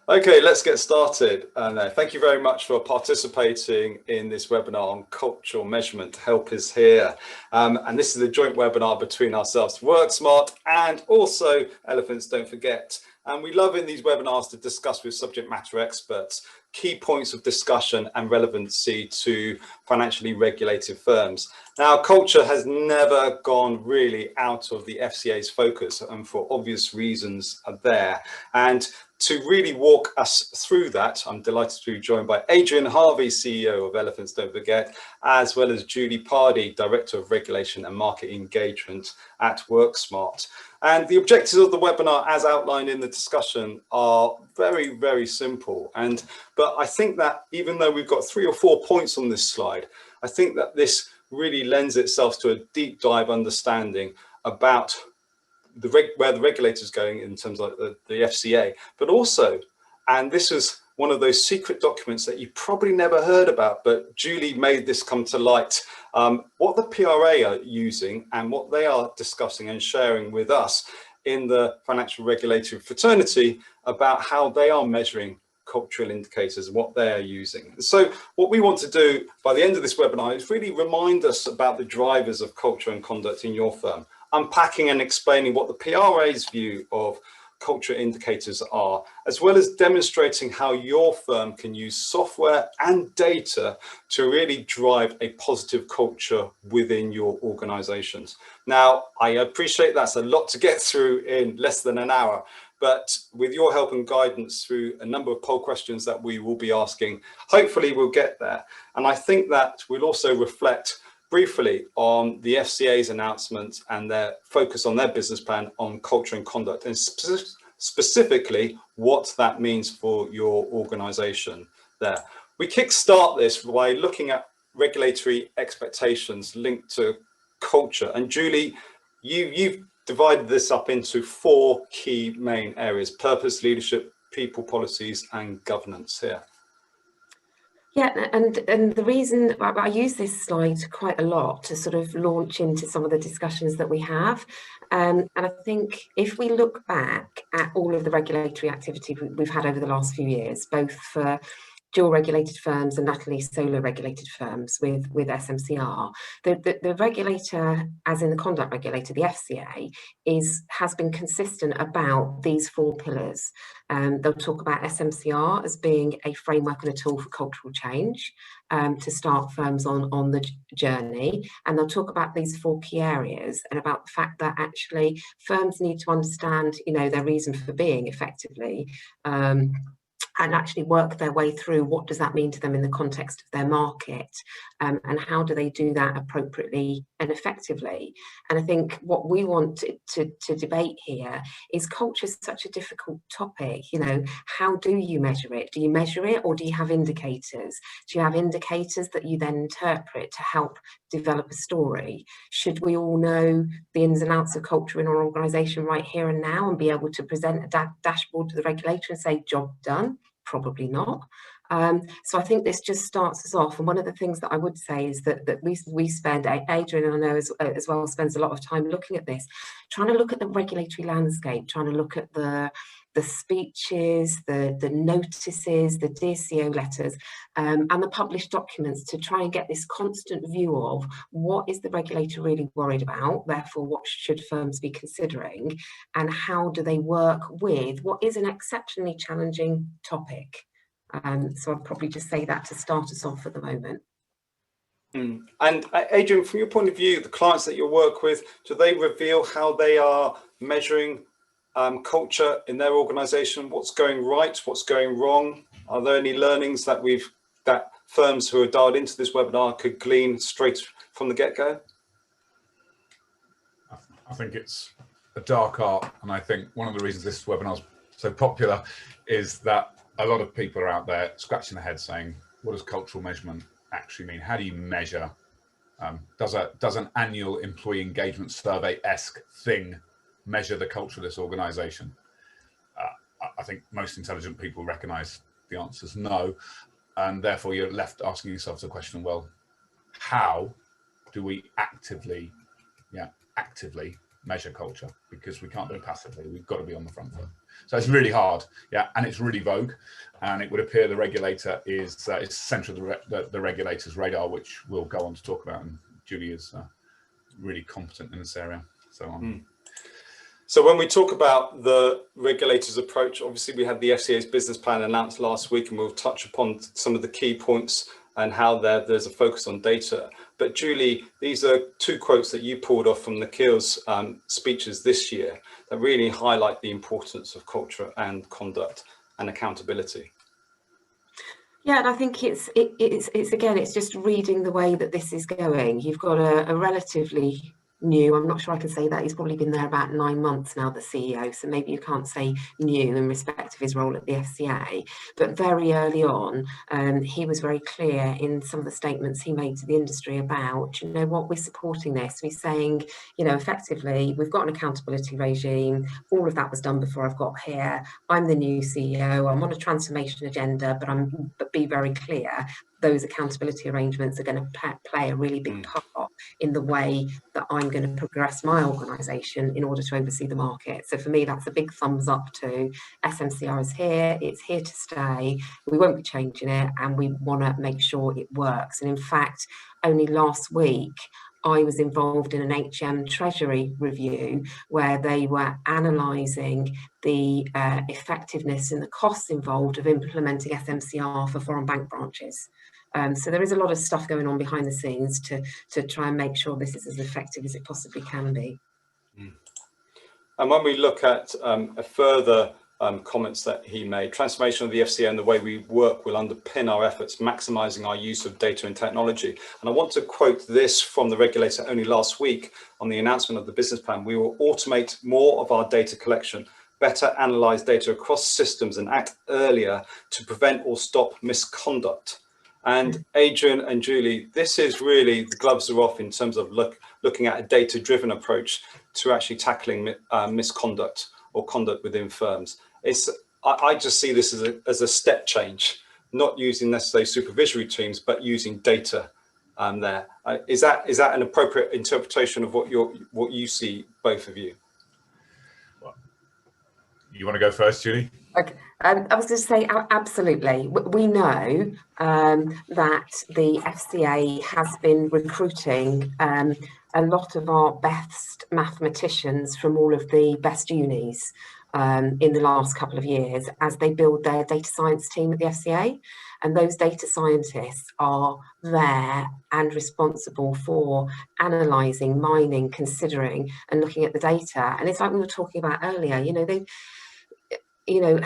Okay, let's get started. Thank you very much for participating in this webinar on cultural measurement. Help is here. And this is a joint webinar between ourselves, Worksmart, and also Elephants Don't Forget. And we love in these webinars to discuss with subject matter experts key points of discussion and relevancy to financially regulated firms. Now, culture has never gone really out of the FCA's focus, and for obvious reasons are there. And to really walk us through that, I'm delighted to be joined by Adrian Harvey, CEO of Elephants Don't Forget, as well as Julie Pardy, Director of Regulation and Market Engagement at Worksmart. And the objectives of the webinar, as outlined in the discussion, are very, very simple. But I think that even though we've got 3 or 4 points on this slide, I think that this really lends itself to a deep dive understanding about where the regulator is going in terms of the FCA, but also, and this was one of those secret documents that you probably never heard about, but Julie made this come to light, what the PRA are using and what they are discussing and sharing with us in the financial regulatory fraternity about how they are measuring cultural indicators and what they are using. So what we want to do by the end of this webinar is really remind us about the drivers of culture and conduct in your firm, unpacking and explaining what the PRA's view of culture indicators are, as well as demonstrating how your firm can use software and data to really drive a positive culture within your organizations. Now, I appreciate that's a lot to get through in less than an hour, but with your help and guidance through a number of poll questions that we will be asking, hopefully we'll get there. And I think that we'll also reflect briefly on the FCA's announcement and their focus on their business plan on culture and conduct, and specifically what that means for your organization there. We kickstart this by looking at regulatory expectations linked to culture. And Julie, you've divided this up into 4 key main areas: purpose, leadership, people, policies, and governance here. Yeah, and the reason I use this slide quite a lot to sort of launch into some of the discussions that we have. And I think if we look back at all of the regulatory activity we've had over the last few years, both for dual regulated firms and latterly solo regulated firms with SMCR, the regulator, as in the conduct regulator, the FCA, has been consistent about these 4 pillars. They'll talk about SMCR as being a framework and a tool for cultural change to start firms on the journey. And they'll talk about these 4 key areas and about the fact that actually firms need to understand, their reason for being effectively, and actually work their way through what does that mean to them in the context of their market, and how do they do that appropriately and effectively. And I think what we want to debate here is culture is such a difficult topic. How do you measure it? Do you measure it, or do you have indicators? Do you have indicators that you then interpret to help develop a story? Should we all know the ins and outs of culture in our organisation right here and now and be able to present a dashboard to the regulator and say, job done? Probably not. So I think this just starts us off. And one of the things that I would say is that we spend, Adrian, I know as well, spends a lot of time looking at this, trying to look at the regulatory landscape, trying to look at the speeches, the notices, the Dear CEO letters, and the published documents to try and get this constant view of what is the regulator really worried about, therefore what should firms be considering, and how do they work with what is an exceptionally challenging topic. So I'd probably just say that to start us off at the moment. And Adrian, from your point of view, the clients that you work with, do they reveal how they are measuring culture in their organization? What's going right? What's going wrong? Are there any learnings that firms who are dialed into this webinar could glean straight from the get-go? I think it's a dark art, and I think one of the reasons this webinar is so popular is that a lot of people are out there scratching their head saying, what does cultural measurement actually mean? How do you measure? Does an annual employee engagement survey-esque thing measure the culture of this organization? I think most intelligent people recognize the answer is no, and therefore you're left asking yourself the question, well, how do we actively measure culture, because we can't do it passively. We've got to be on the front foot. So it's really hard, yeah, and it's really vogue, and it would appear the regulator is central to the regulator's radar, which we'll go on to talk about, and Julie is really competent in this area. So when we talk about the regulator's approach, obviously we had the FCA's business plan announced last week, and we'll touch upon some of the key points and how there's a focus on data. But Julie, these are two quotes that you pulled off from Nikhil's speeches this year that really highlight the importance of culture and conduct and accountability. Yeah, and I think it's again, it's just reading the way that this is going. You've got a relatively new, I'm not sure I can say that, he's probably been there about 9 months now, the CEO, so maybe you can't say new in respect of his role at the FCA, but very early on he was very clear in some of the statements he made to the industry about, you know what, we're supporting this. We're saying, you know, effectively we've got an accountability regime, all of that was done before I've got here, I'm the new CEO, I'm on a transformation agenda, but be very clear, those accountability arrangements are going to play a really big part in the way that I'm going to progress my organisation in order to oversee the market. So for me, that's a big thumbs up to SMCR is here, it's here to stay, we won't be changing it, and we want to make sure it works. And in fact, only last week, I was involved in an HM Treasury review where they were analysing the effectiveness and the costs involved of implementing SMCR for foreign bank branches. So there is a lot of stuff going on behind the scenes to try and make sure this is as effective as it possibly can be. And when we look at a further comments that he made, transformation of the FCA and the way we work will underpin our efforts, maximising our use of data and technology. And I want to quote this from the regulator only last week on the announcement of the business plan. We will automate more of our data collection, better analyse data across systems and act earlier to prevent or stop misconduct. And Adrian and Julie, this is really, the gloves are off in terms of looking at a data-driven approach to actually tackling misconduct or conduct within firms. I just see this as a step change, not using necessarily supervisory teams, but using data there. Is that an appropriate interpretation of what you see, both of you? You want to go first, Julie? Okay. I was going to say, absolutely. We know that the FCA has been recruiting a lot of our best mathematicians from all of the best unis in the last couple of years as they build their data science team at the FCA. And those data scientists are there and responsible for analysing, mining, considering and looking at the data. And it's like we were talking about earlier,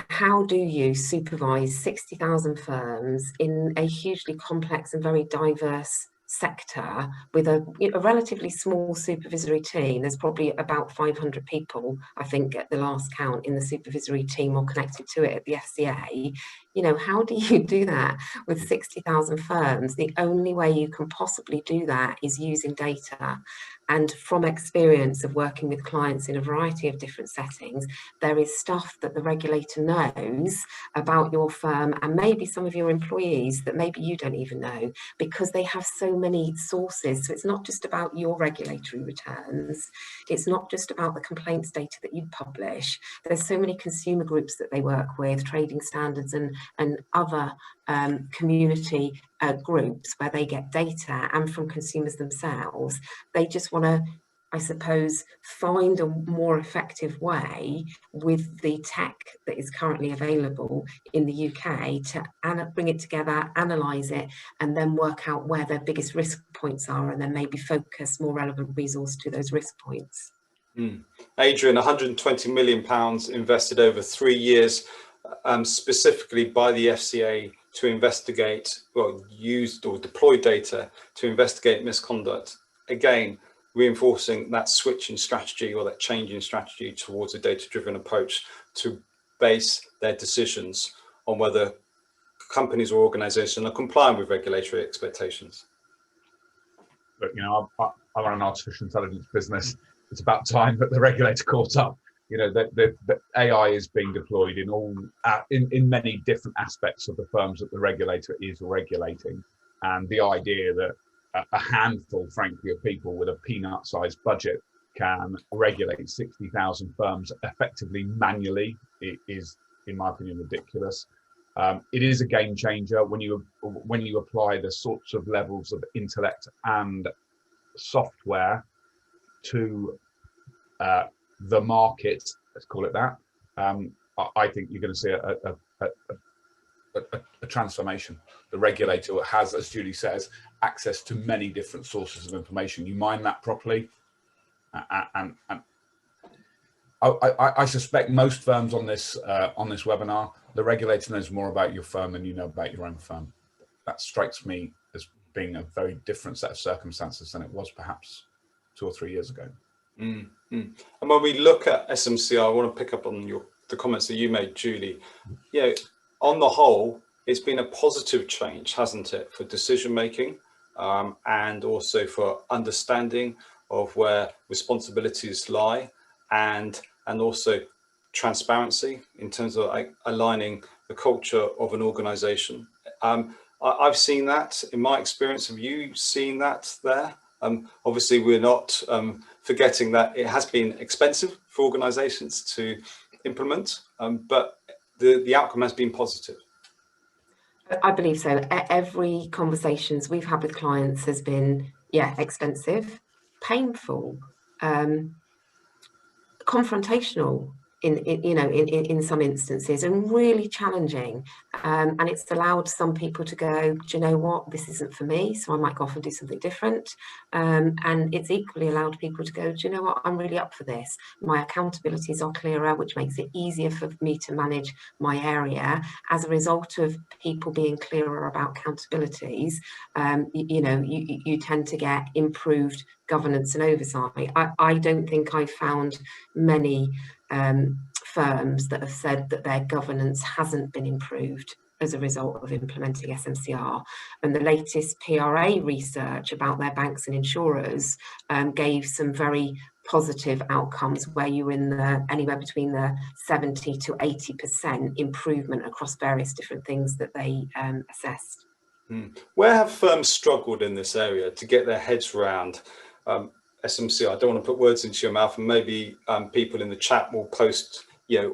how do you supervise 60,000 firms in a hugely complex and very diverse sector with a relatively small supervisory team? There's probably about 500 people, I think, at the last count in the supervisory team or connected to it at the FCA. How do you do that with 60,000 firms? The only way you can possibly do that is using data. And from experience of working with clients in a variety of different settings, there is stuff that the regulator knows about your firm and maybe some of your employees that maybe you don't even know, because they have so many sources. So it's not just about your regulatory returns. It's not just about the complaints data that you publish. There's so many consumer groups that they work with, trading standards and other community groups where they get data, and from consumers themselves. They just want to, I suppose, find a more effective way with the tech that is currently available in the UK to bring it together, analyse it, and then work out where their biggest risk points are, and then maybe focus more relevant resource to those risk points. Adrian, £120 million invested over 3 years, specifically by the FCA to investigate, used or deploy data to investigate misconduct. Again, reinforcing that switch in strategy or that change in strategy towards a data-driven approach to base their decisions on whether companies or organizations are complying with regulatory expectations. But, I run an artificial intelligence business. It's about time that the regulator caught up. The AI is being deployed in many different aspects of the firms that the regulator is regulating. And the idea that a handful, frankly, of people with a peanut-sized budget can regulate 60,000 firms effectively manually is, in my opinion, ridiculous. It is a game changer when you apply the sorts of levels of intellect and software to the market, let's call it that. I think you're going to see a transformation. The regulator has, as Julie says, access to many different sources of information. You mine that properly, and I suspect most firms on this webinar, the regulator knows more about your firm than you know about your own firm. That strikes me as being a very different set of circumstances than it was perhaps 2 or 3 years ago. And when we look at SMCR, I want to pick up on the comments that you made, Julie. You know, on the whole, it's been a positive change, hasn't it, for decision making, and also for understanding of where responsibilities lie, and also transparency in terms of aligning the culture of an organization. I've seen that in my experience. Have you seen that there? Obviously, we're not forgetting that it has been expensive for organizations to implement, but the outcome has been positive. I believe so. Every conversations we've had with clients has been, expensive, painful, confrontational in some instances, and really challenging. And it's allowed some people to go, do you know what, this isn't for me, so I might go off and do something different. And it's equally allowed people to go, do you know what, I'm really up for this. My accountabilities are clearer, which makes it easier for me to manage my area. As a result of people being clearer about accountabilities, you tend to get improved governance and oversight. I don't think I've found many firms that have said that their governance hasn't been improved as a result of implementing SMCR. And the latest PRA research about their banks and insurers gave some very positive outcomes, where you were in anywhere between the 70 to 80% improvement across various different things that they assessed. Where have firms struggled in this area to get their heads around SMCR? I don't want to put words into your mouth, and maybe people in the chat will post,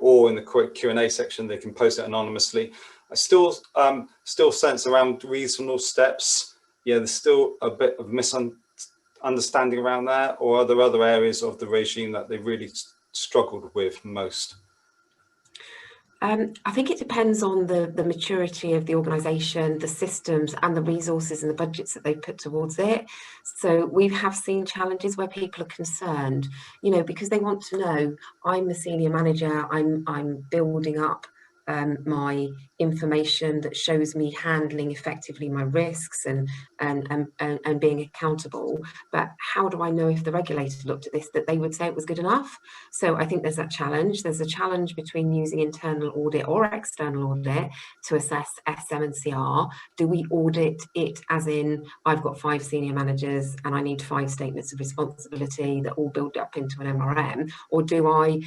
or in the Q&A section, they can post it anonymously. I still sense around reasonable steps. There's still a bit of misunderstanding around that, or are there other areas of the regime that they really struggled with most? I think it depends on the maturity of the organisation, the systems and the resources and the budgets that they put towards it. So we have seen challenges where people are concerned, because they want to know, I'm the senior manager, I'm building up my information that shows me handling effectively my risks and being accountable. But how do I know, if the regulator looked at this, that they would say it was good enough? So I think there's that challenge. There's a challenge between using internal audit or external audit to assess SM and CR. Do we audit it as in, I've got 5 senior managers and I need 5 statements of responsibility that all build up into an MRM? Or do I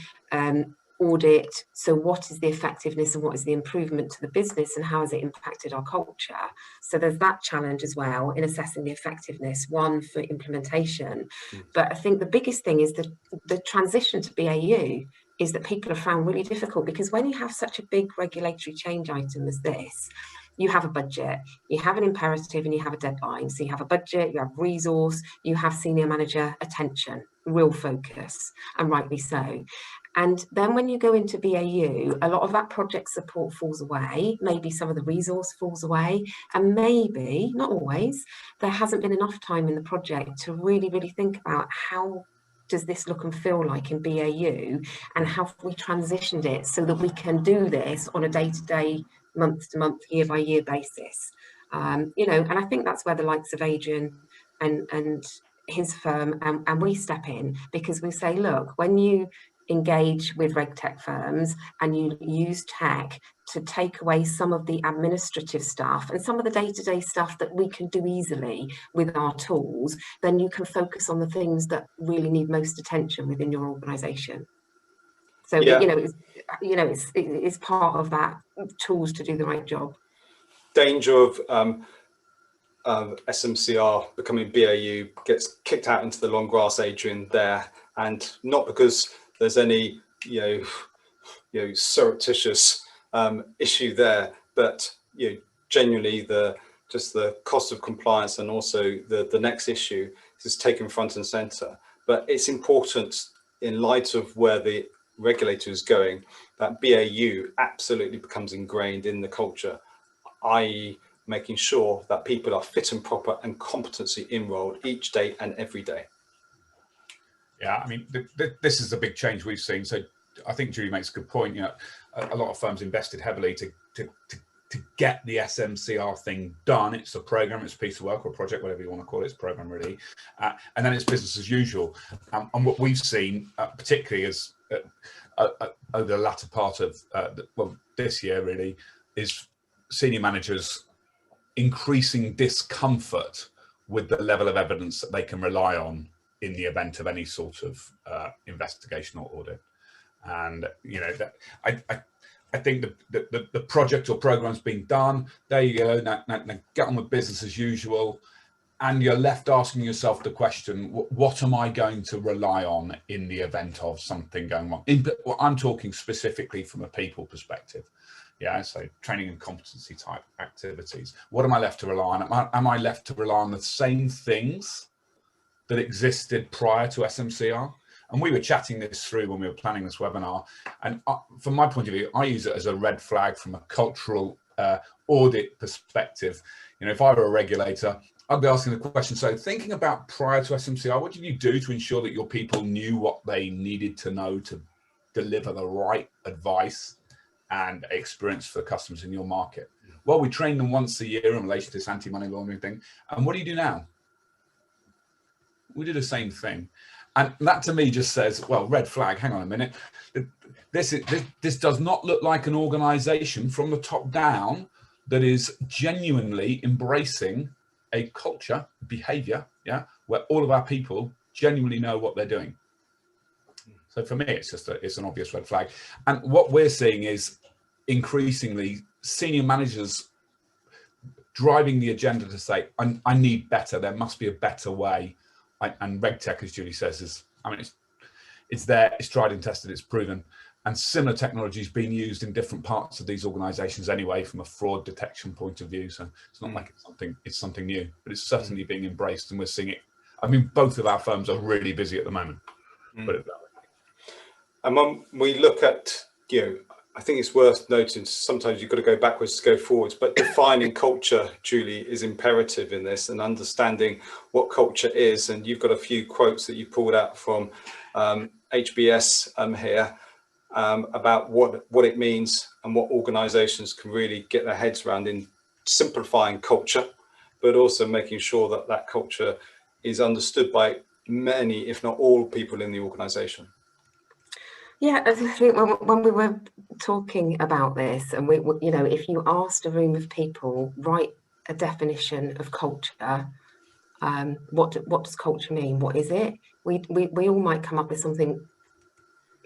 audit, so what is the effectiveness and what is the improvement to the business and how has it impacted our culture? So there's that challenge as well in assessing the effectiveness, one for implementation. But I think the biggest thing is that the transition to BAU is that people have found really difficult, because when you have such a big regulatory change item as this, you have a budget, you have an imperative, and you have a deadline. So you have a budget, you have resource, you have senior manager attention, real focus, and rightly so. And then when you go into BAU, a lot of that project support falls away, maybe some of the resource falls away, and maybe, not always, there hasn't been enough time in the project to really, really think about how does this look and feel like in BAU, and how have we transitioned it so that we can do this on a day-to-day, month-to-month, year-by-year basis. And I think that's where the likes of Adrian and his firm and we step in, because we say, look, when you engage with RegTech firms and you use tech to take away some of the administrative stuff and some of the day-to-day stuff that we can do easily with our tools, then you can focus on the things that really need most attention within your organisation. So it's part of that, tools to do the right job. Danger of SMCR becoming BAU gets kicked out into the long grass, Adrian, there. and not because there's any surreptitious issue there, but genuinely just the cost of compliance, and also the next issue is taken front and center. But it's important, in light of where the regulator is going, that BAU absolutely becomes ingrained in the culture, i.e. making sure that people are fit and proper and competency enrolled each day and every day. Yeah, I mean, this is a big change we've seen. So I think Julie makes a good point. A lot of firms invested heavily to get the SMCR thing done. It's a program, it's a piece of work or a project, whatever you want to call it. It's a program really, and then it's business as usual. And what we've seen, particularly as over the latter part of this year, really, is senior managers increasing discomfort with the level of evidence that they can rely on in the event of any sort of investigation or audit. And I think the project or program's been done. There you go. Now get on with business as usual, and you're left asking yourself the question: what am I going to rely on in the event of something going wrong? I'm talking specifically from a people perspective. Yeah, so training and competency type activities. What am I left to rely on? Am I left to rely on the same things that existed prior to SMCR? And we were chatting this through when we were planning this webinar. And from my point of view, I use it as a red flag from a cultural audit perspective. If I were a regulator, I'd be asking the question, so thinking about prior to SMCR, what did you do to ensure that your people knew what they needed to know to deliver the right advice and experience for customers in your market? Well, we train them once a year in relation to this anti-money laundering thing. And what do you do now? We do the same thing. And that to me just says, well, red flag, hang on a minute. This does not look like an organization from the top down that is genuinely embracing a culture, behavior, where all of our people genuinely know what they're doing. So for me, it's an obvious red flag. And what we're seeing is increasingly senior managers driving the agenda to say, I need better. There must be a better way. And RegTech, as Julie says, it's there, it's tried and tested, it's proven. And similar technology is being used in different parts of these organizations anyway, from a fraud detection point of view. So it's not like it's something new, but it's certainly being embraced, and we're seeing it. I mean, both of our firms are really busy at the moment. Put it that way. And when we look at, I think it's worth noting, sometimes you've got to go backwards to go forwards, but defining culture, Julie, is imperative in this, and understanding what culture is. And you've got a few quotes that you pulled out from HBS here about what it means and what organizations can really get their heads around in simplifying culture, but also making sure that that culture is understood by many, if not all, people in the organization. Yeah, I think when we were talking about this, and if you asked a room of people, write a definition of culture, what does culture mean? What is it? We all might come up with something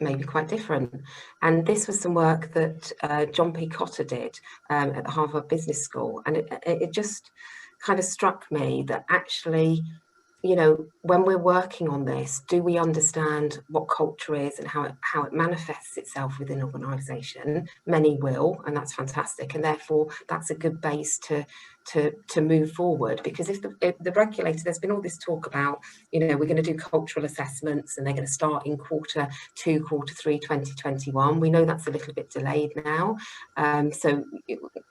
maybe quite different. And this was some work that John P. Cotter did at the Harvard Business School, and it just kind of struck me that actually, when we're working on this, do we understand what culture is and how it manifests itself within an organisation? Many will, and that's fantastic. And therefore, that's a good base to move forward. Because if the regulator, there's been all this talk about, we're going to do cultural assessments and they're going to start in quarter 2, quarter 3, 2021. We know that's a little bit delayed now. So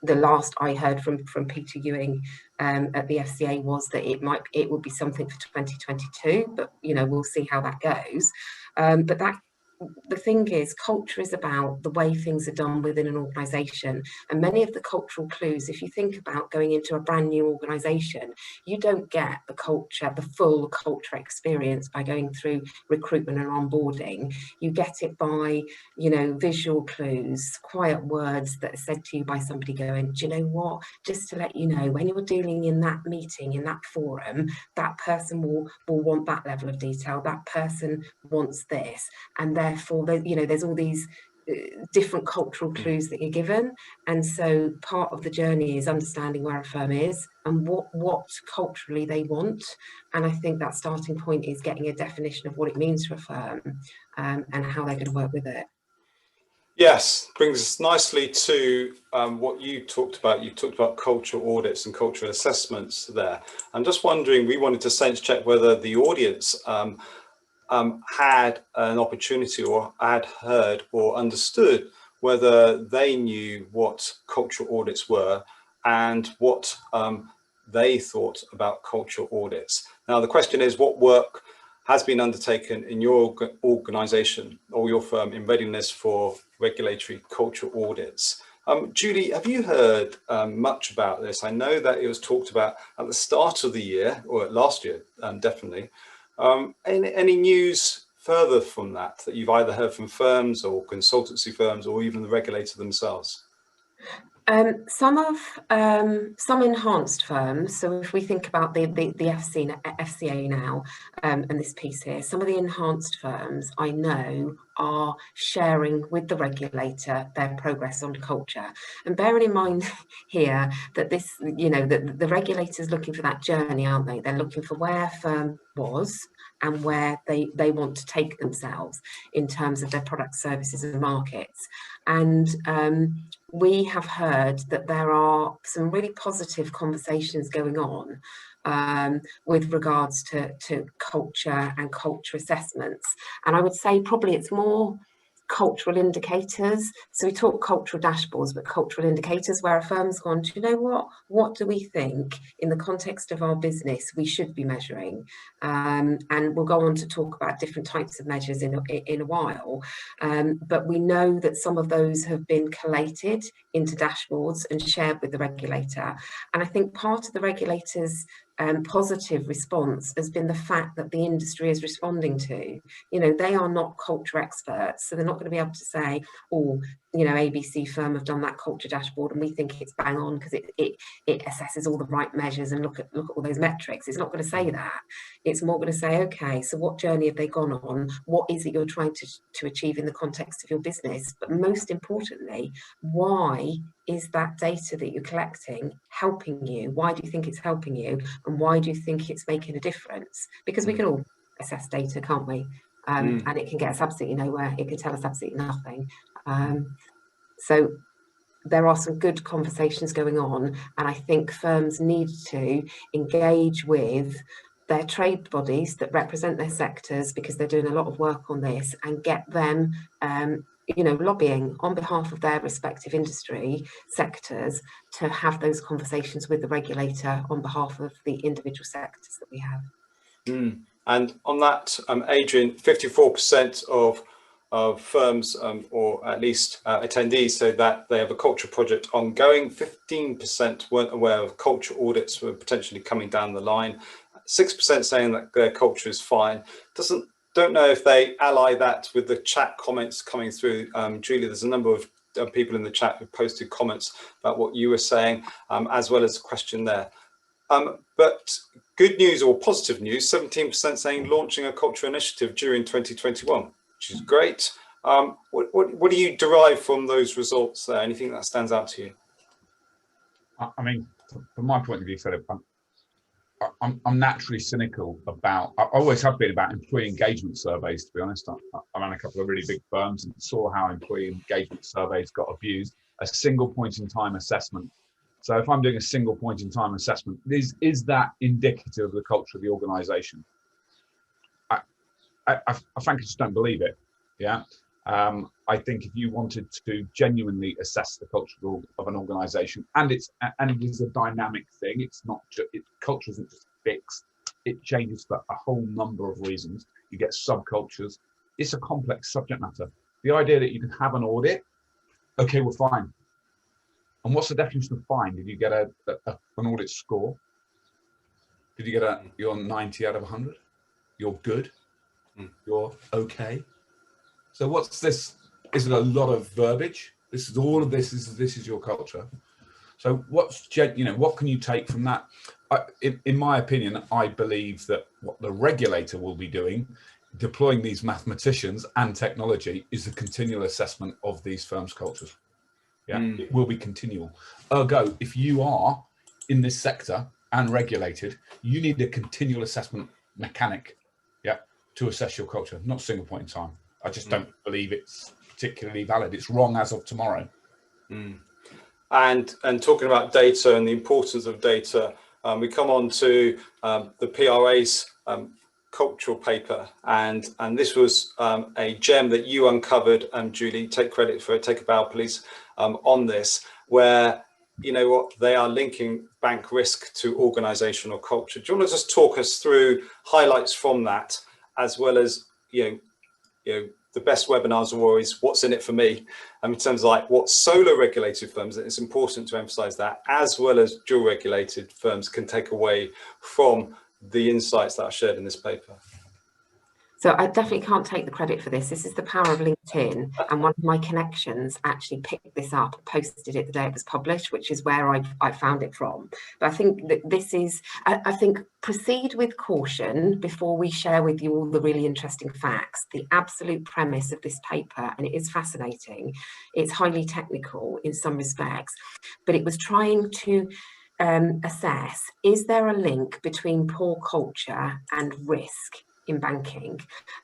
the last I heard from Peter Ewing at the FCA was that it would be something for 2022, but we'll see how that goes. But the thing is, culture is about the way things are done within an organisation, and many of the cultural clues, if you think about going into a brand new organisation, you don't get the full culture experience by going through recruitment and onboarding. You get it by, visual clues, quiet words that are said to you by somebody going, do you know what, just to let you know, when you're dealing in that meeting, in that forum, that person will want that level of detail, that person wants this, and therefore there's all these different cultural clues that you're given. And so part of the journey is understanding where a firm is and what culturally they want. And I think that starting point is getting a definition of what it means to a firm, and how they're going to work with it. Yes, brings us nicely to what you talked about. You talked about cultural audits and cultural assessments there. I'm just wondering, we wanted to sense check whether the audience had an opportunity or had heard or understood whether they knew what cultural audits were and what they thought about cultural audits. Now, the question is, what work has been undertaken in your organisation or your firm in readiness for regulatory cultural audits? Julie, have you heard much about this? I know that it was talked about at the start of the year, or last year, definitely. Any news further from that you've either heard from firms or consultancy firms or even the regulator themselves? Some enhanced firms. So if we think about the FCA now, and this piece here, some of the enhanced firms I know are sharing with the regulator their progress on culture. And bearing in mind here that this, that the regulator's looking for that journey, aren't they? They're looking for where a firm was and where they want to take themselves in terms of their products, services and markets. And we have heard that there are some really positive conversations going on with regards to culture and culture assessments. And I would say probably it's more cultural indicators. So we talk cultural dashboards, but cultural indicators where a firm's gone, do you know what do we think in the context of our business we should be measuring? And we'll go on to talk about different types of measures in a while. But we know that some of those have been collated into dashboards and shared with the regulator. And I think part of the regulator's positive response has been the fact that the industry is responding to. They are not culture experts, so they're not going to be able to say, oh, ABC firm have done that culture dashboard and we think it's bang on because it assesses all the right measures and look at all those metrics. It's not going to say that. It's more going to say, okay, so what journey have they gone on? What is it you're trying to achieve in the context of your business? But most importantly, why is that data that you're collecting helping you? Why do you think it's helping you? And why do you think it's making a difference? Because we can all assess data, can't we? And it can get us absolutely nowhere. It can tell us absolutely nothing. So there are some good conversations going on, and I think firms need to engage with their trade bodies that represent their sectors, because they're doing a lot of work on this, and get them lobbying on behalf of their respective industry sectors to have those conversations with the regulator on behalf of the individual sectors that we have. And on that, Adrian, 54% of firms, or at least attendees, say that they have a culture project ongoing. 15% weren't aware of culture audits were potentially coming down the line. 6% saying that their culture is fine. Don't know if they ally that with the chat comments coming through. Julie, there's a number of people in the chat who posted comments about what you were saying, as well as a question there. But good news or positive news, 17% saying launching a culture initiative during 2021, which is great. What do you derive from those results there? Anything that stands out to you? I mean, from my point of view, Philip, I'm naturally cynical about, I always have been about employee engagement surveys, to be honest. I ran a couple of really big firms and saw how employee engagement surveys got abused. A single point in time assessment. So if I'm doing a single point in time assessment, is that indicative of the culture of the organization? I frankly just don't believe it. Yeah. I think if you wanted to genuinely assess the culture of an organization, and it is a dynamic thing, it's not just, culture isn't just fixed, it changes for a whole number of reasons. You get subcultures, it's a complex subject matter. The idea that you can have an audit, okay, we're fine. And what's the definition of fine? Did you get an audit score? Did you get you're 90 out of 100? You're good? You're okay? So what's this? Is it a lot of verbiage? This is all of this. This is your culture. So what can you take from that? In my opinion, I believe that what the regulator will be doing deploying these mathematicians and technology is the continual assessment of these firms' cultures. Yeah, it will be continual. Ergo, if you are in this sector and regulated, you need a continual assessment mechanic, yeah, to assess your culture, not a single point in time. I just don't believe it's particularly valid. It's wrong as of tomorrow. And talking about data and the importance of data, we come on to the PRA's cultural paper, and this was a gem that you uncovered, Julie. Take credit for it. Take a bow, please, on this, where you know what they are linking bank risk to organizational culture. Do you want to just talk us through highlights from that, as well as you know the best webinars are always what's in it for me, in terms of like what solo regulated firms, it's important to emphasize that, as well as dual regulated firms can take away from the insights that are shared in this paper. So I definitely can't take the credit for this. This is the power of LinkedIn, and one of my connections actually picked this up and posted it the day it was published, which is where I found it from. But I think that this is, I think, proceed with caution before we share with you all the really interesting facts. The absolute premise of this paper, and it is fascinating, it's highly technical in some respects, but it was trying to assess, is there a link between poor culture and risk in banking?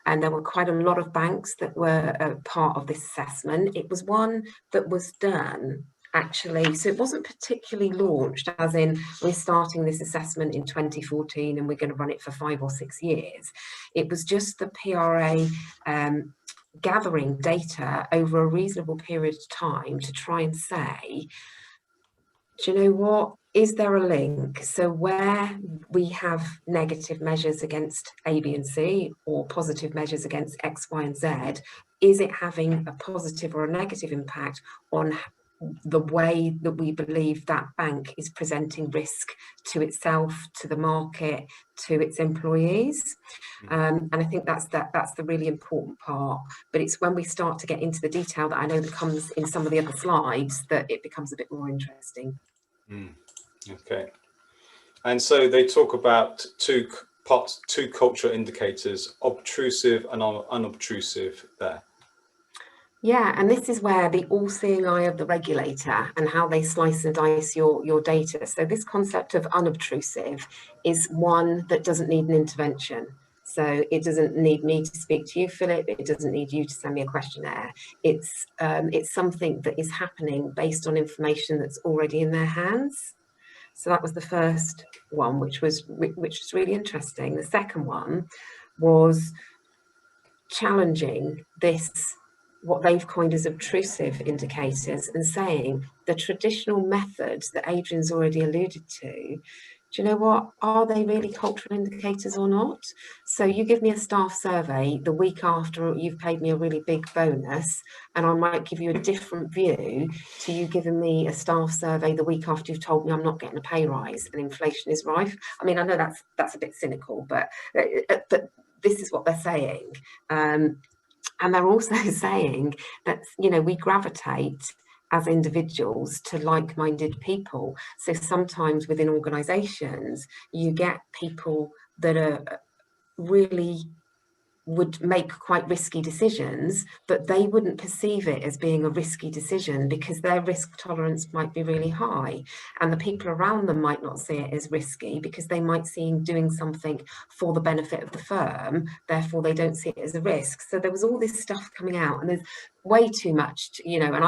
And there were quite a lot of banks that were part of this assessment. It was one that was done actually, so it wasn't particularly launched as in we're starting this assessment in 2014 and we're going to run it for 5 or 6 years. It was just the PRA gathering data over a reasonable period of time to try and say, do you know what? Is there a link? So where we have negative measures against A, B, and C, or positive measures against X, Y, and Z, is it having a positive or a negative impact on the way that we believe that bank is presenting risk to itself, to the market, to its employees? And I think that's the really important part. But it's when we start to get into the detail that I know that comes in some of the other slides that it becomes a bit more interesting. Okay, and so they talk about two culture indicators, obtrusive and unobtrusive there. Yeah, and this is where the all-seeing eye of the regulator and how they slice and dice your data. So this concept of unobtrusive is one that doesn't need an intervention. So it doesn't need me to speak to you, Philip. It doesn't need you to send me a questionnaire. It's something that is happening based on information that's already in their hands. So that was the first one, which was really interesting. The second one was challenging this, what they've coined as obtrusive indicators, and saying the traditional methods that Adrian's already alluded to, do you know what, are they really cultural indicators or not? So you give me a staff survey the week after you've paid me a really big bonus, and I might give you a different view to you giving me a staff survey the week after you've told me I'm not getting a pay rise and inflation is rife. I mean, I know that's a bit cynical, but this is what they're saying. And they're also saying that, you know, we gravitate as individuals to like-minded people. So sometimes within organizations, you get people that are really would make quite risky decisions, but they wouldn't perceive it as being a risky decision because their risk tolerance might be really high, and the people around them might not see it as risky because they might see doing something for the benefit of the firm, therefore they don't see it as a risk. So there was all this stuff coming out, and there's way too much to, you know, and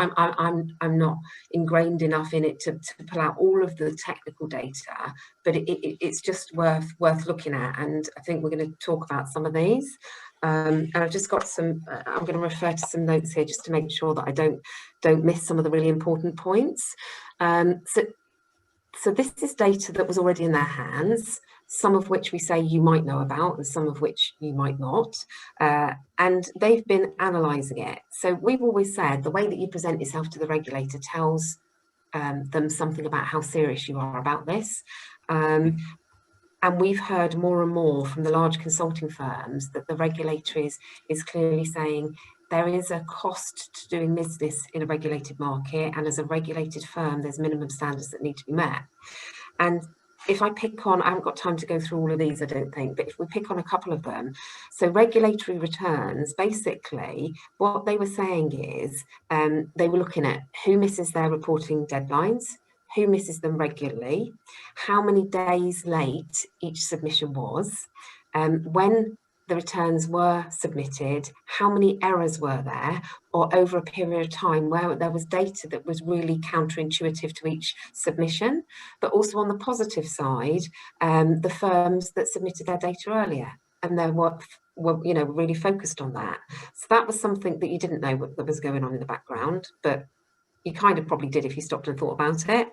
I'm not ingrained enough in it to pull out all of the technical data, but it's just worth looking at, and I think we're going to talk about some of these. And I've just got some, I'm going to refer to some notes here just to make sure that I don't miss some of the really important points. So this is data that was already in their hands, some of which we say you might know about and some of which you might not. And they've been analysing it. So we've always said the way that you present yourself to the regulator tells them something about how serious you are about this. And we've heard more and more from the large consulting firms that the regulator is clearly saying there is a cost to doing business in a regulated market, and as a regulated firm, there's minimum standards that need to be met. And if I pick on, I haven't got time to go through all of these, I don't think, but if we pick on a couple of them, so regulatory returns, basically what they were saying is they were looking at who misses their reporting deadlines, who misses them regularly, how many days late each submission was, when the returns were submitted, how many errors were there, or over a period of time where there was data that was really counterintuitive to each submission. But also on the positive side, the firms that submitted their data earlier and their work were really focused on that. So that was something that you didn't know what was going on in the background, but you kind of probably did if you stopped and thought about it.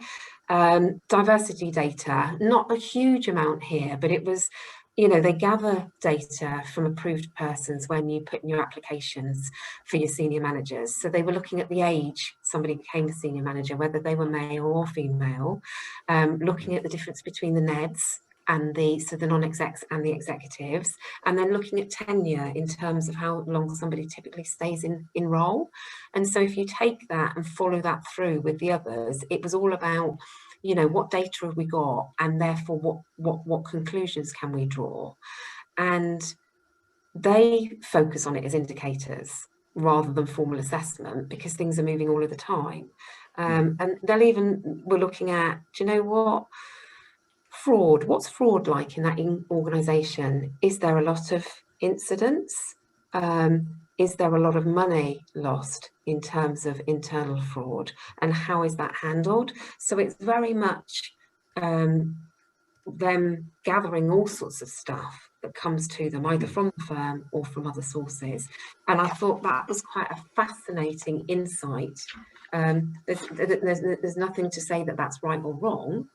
Diversity data, not a huge amount here, but it was, they gather data from approved persons when you put in your applications for your senior managers. So they were looking at the age somebody became a senior manager, whether they were male or female, looking at the difference between the NEDs and the non-execs and the executives, and then looking at tenure in terms of how long somebody typically stays in role. And so if you take that and follow that through with the others, it was all about, what data have we got, and therefore what conclusions can we draw? And they focus on it as indicators rather than formal assessment, because things are moving all of the time. And they'll even, we're looking at, do you know what? Fraud. What's fraud like in that organisation? Is there a lot of incidents? Is there a lot of money lost in terms of internal fraud? And how is that handled? So it's very much them gathering all sorts of stuff that comes to them, either from the firm or from other sources. And I thought that was quite a fascinating insight. There's nothing to say that that's right or wrong.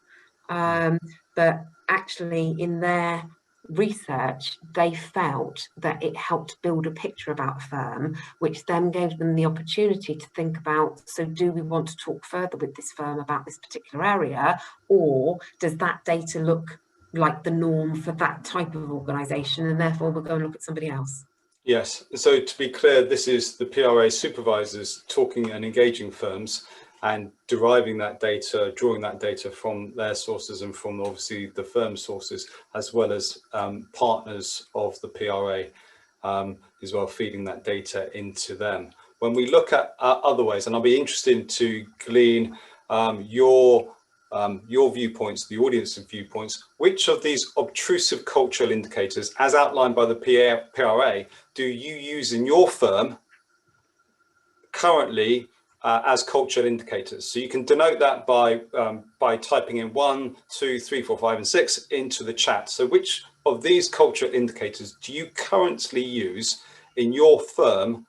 But actually in their research, they felt that it helped build a picture about a firm, which then gave them the opportunity to think about, so do we want to talk further with this firm about this particular area, or does that data look like the norm for that type of organisation, and therefore we'll go and look at somebody else? Yes, so to be clear, this is the PRA supervisors talking and engaging firms and deriving that data, drawing that data from their sources and from obviously the firm sources, as well as partners of the PRA as well, feeding that data into them. When we look at other ways, and I'll be interested to glean your viewpoints, the audience's viewpoints, which of these obtrusive cultural indicators, as outlined by the PRA, do you use in your firm currently as cultural indicators? So you can denote that by typing in 1, 2, 3, 4, 5, and 6 into the chat. So which of these cultural indicators do you currently use in your firm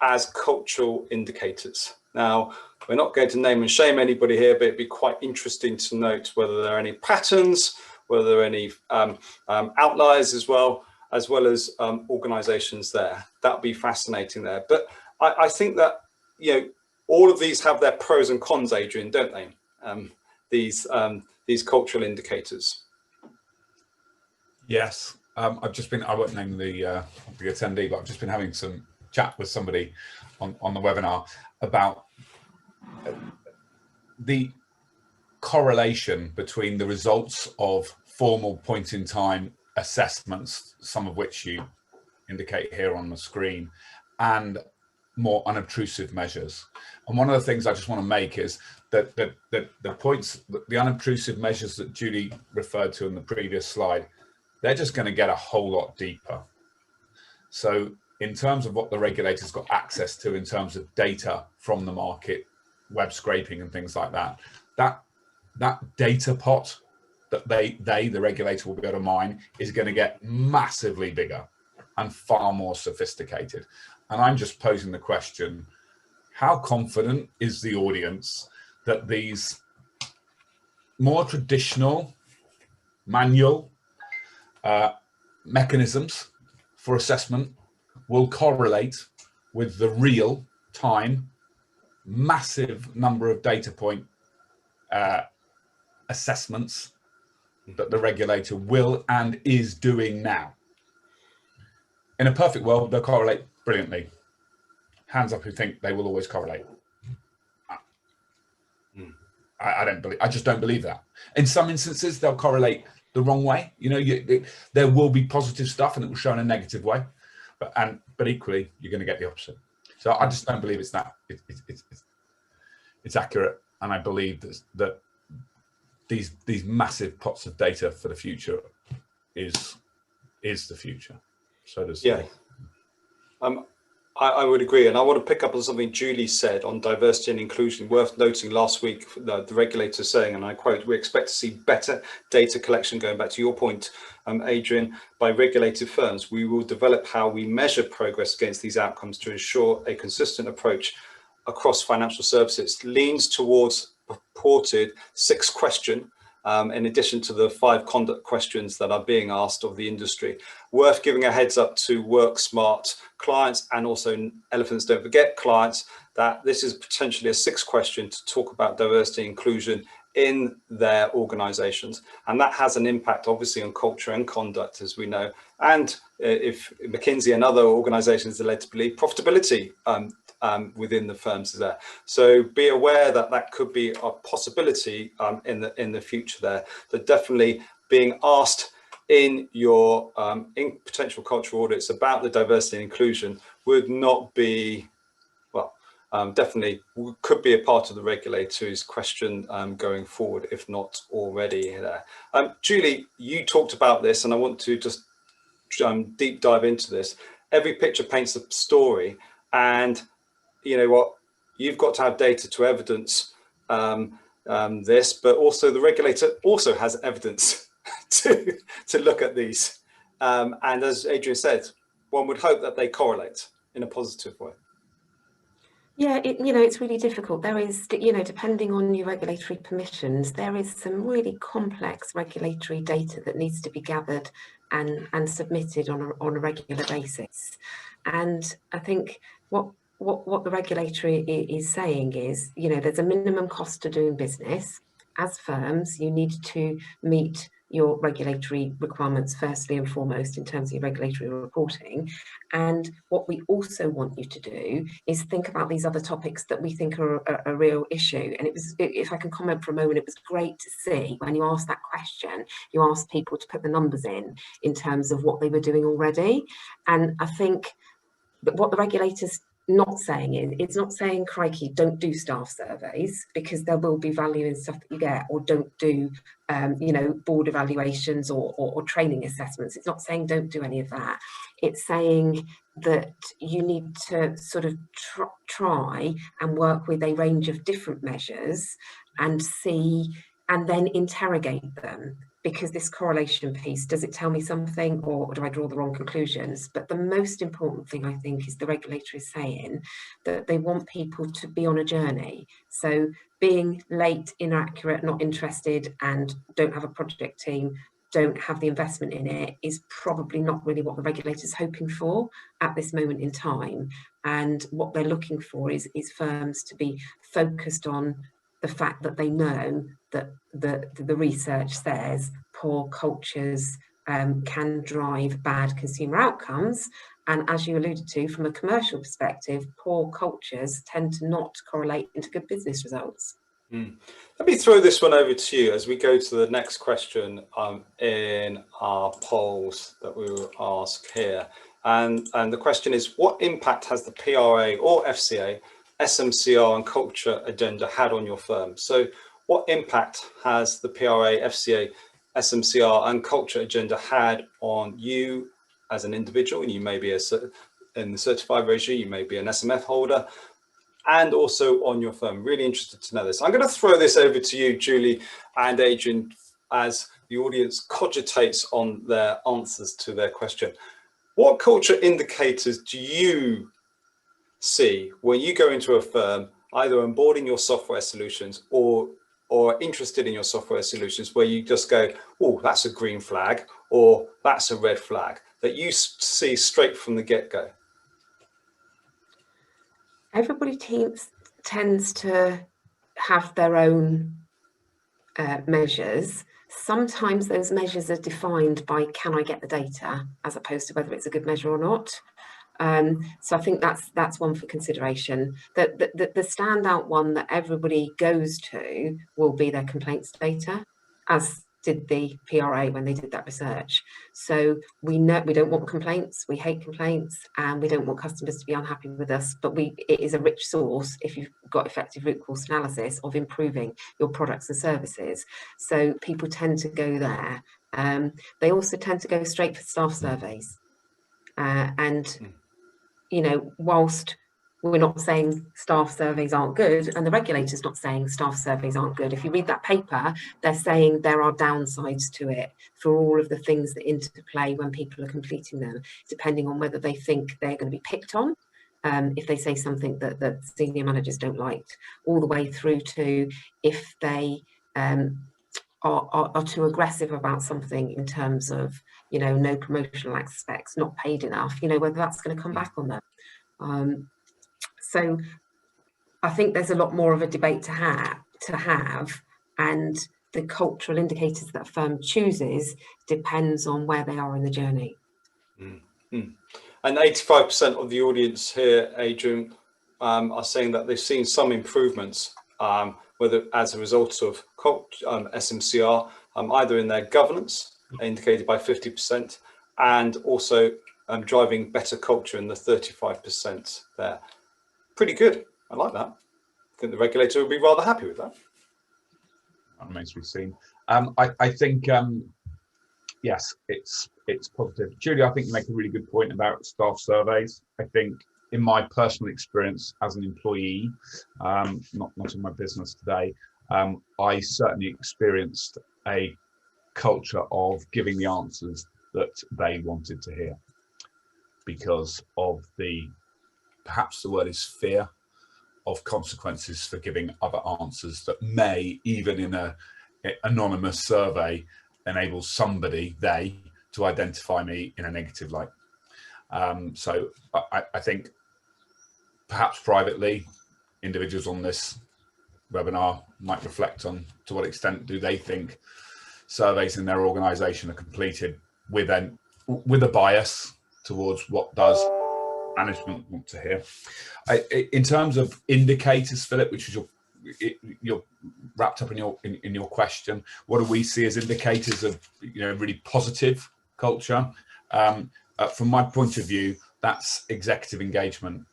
as cultural indicators? Now, we're not going to name and shame anybody here, but it'd be quite interesting to note whether there are any patterns, whether there are any outliers as well as organizations there. That'd be fascinating there. But I think that, all of these have their pros and cons, Adrian, don't they? These cultural indicators. Yes, I've just been, I won't name the attendee, but I've just been having some chat with somebody on the webinar about the correlation between the results of formal point in time assessments, some of which you indicate here on the screen, and more unobtrusive measures. And one of the things I just want to make is that the unobtrusive measures that Julie referred to in the previous slide, they're just going to get a whole lot deeper. So in terms of what the regulator's got access to in terms of data from the market, web scraping and things like that, that data pot that the regulator will be able to mine is going to get massively bigger and far more sophisticated. And I'm just posing the question, how confident is the audience that these more traditional manual mechanisms for assessment will correlate with the real time, massive number of data point assessments that the regulator will and is doing now? In a perfect world, they'll correlate brilliantly. Hands up who think they will always correlate. I just don't believe that. In some instances, they'll correlate the wrong way. You know, there will be positive stuff and it will show in a negative way, but equally, you're going to get the opposite. So I just don't believe it's that it's accurate, and I believe that these massive pots of data for the future is the future. So does I would agree, and I want to pick up on something Julie said on diversity and inclusion. Worth noting, last week the regulator saying, and I quote, "We expect to see better data collection," going back to your point, Adrian, "by regulated firms. We will develop how we measure progress against these outcomes to ensure a consistent approach across financial services." Leans towards purported 6-question, in addition to the 5 conduct questions that are being asked of the industry. Worth giving a heads up to Worksmart clients, and also elephants don't forget clients, that this is potentially a 6-question to talk about diversity and inclusion in their organizations. And that has an impact obviously on culture and conduct, as we know. And if McKinsey and other organizations are led to believe, profitability within the firms is there. So be aware that that could be a possibility in the future there. But definitely being asked in your in potential cultural audits about the diversity and inclusion would not be, well, definitely could be a part of the regulator's question going forward, if not already there. Julie, you talked about this, and I want to just deep dive into this. Every picture paints a story, and you know what, you've got to have data to evidence this, but also the regulator also has evidence to look at these. And as Adrian said, one would hope that they correlate in a positive way. Yeah, you know, it's really difficult. There is, you know, depending on your regulatory permissions, there is some really complex regulatory data that needs to be gathered and submitted on a regular basis. And I think what the regulator is saying is, you know, there's a minimum cost to doing business. As firms, you need to meet your regulatory requirements firstly and foremost in terms of your regulatory reporting. And what we also want you to do is think about these other topics that we think are a real issue. And it was, if I can comment for a moment, it was great to see when you asked that question, you asked people to put the numbers in terms of what they were doing already. And I think that what the regulators not saying is, it's not saying, crikey, don't do staff surveys, because there will be value in stuff that you get, or don't do you know, board evaluations or training assessments. It's not saying don't do any of that. It's saying that you need to sort of try and work with a range of different measures and see, and then interrogate them. Because this correlation piece, does it tell me something, or do I draw the wrong conclusions? But the most important thing, I think, is the regulator is saying that they want people to be on a journey. So being late, inaccurate, not interested, and don't have a project team, don't have the investment in it, is probably not really what the regulator is hoping for at this moment in time. And what they're looking for is firms to be focused on the fact that they know that the research says poor cultures can drive bad consumer outcomes. And as you alluded to, from a commercial perspective, poor cultures tend to not correlate into good business results. Let me throw this one over to you as we go to the next question in our polls that we will ask here. And the question is, what impact has the PRA or FCA, SMCR and culture agenda had on your firm? So what impact has the PRA, FCA, SMCR and culture agenda had on you as an individual? And you may be in the certified regime, you may be an SMF holder, and also on your firm. Really interested to know this. I'm going to throw this over to you, Julie and Adrian, as the audience cogitates on their answers to their question. What culture indicators do you see when you go into a firm, either onboarding your software solutions or interested in your software solutions, where you just go, oh, that's a green flag, or that's a red flag, that you see straight from the get-go? Everybody tends to have their own measures. Sometimes those measures are defined by, can I get the data, as opposed to whether it's a good measure or not. So I think that's one for consideration. The standout one that everybody goes to will be their complaints data, as did the PRA when they did that research. So we know we don't want complaints, we hate complaints, and we don't want customers to be unhappy with us, but it is a rich source if you've got effective root cause analysis of improving your products and services. So people tend to go there. They also tend to go straight for staff surveys. You know, whilst we're not saying staff surveys aren't good, and the regulator's not saying staff surveys aren't good, if you read that paper, they're saying there are downsides to it for all of the things that interplay when people are completing them, depending on whether they think they're going to be picked on, if they say something that senior managers don't like, all the way through to if they are too aggressive about something in terms of, you know, no promotional aspects, not paid enough, you know, whether that's going to come back on them. So I think there's a lot more of a debate to have, and the cultural indicators that a firm chooses depends on where they are in the journey. And 85% of the audience here, Adrian, are saying that they've seen some improvements, whether as a result of SMCR, either in their governance, indicated by 50%, and also driving better culture in the 35% there. Pretty good. I like that. I think the regulator would be rather happy with that. That remains to be seen. I think, yes, it's positive. Julie, I think you make a really good point about staff surveys. I think in my personal experience as an employee, not in my business today, I certainly experienced a culture of giving the answers that they wanted to hear because of perhaps the word is fear of consequences for giving other answers that may, even in an anonymous survey, enable somebody, to identify me in a negative light. So I think perhaps privately, individuals on this webinar might reflect on to what extent do they think surveys in their organisation are completed with a bias towards what does management want to hear. In terms of indicators, Philip, which is you're wrapped up in your question, what do we see as indicators of, you know, really positive culture? From my point of view, that's executive engagement.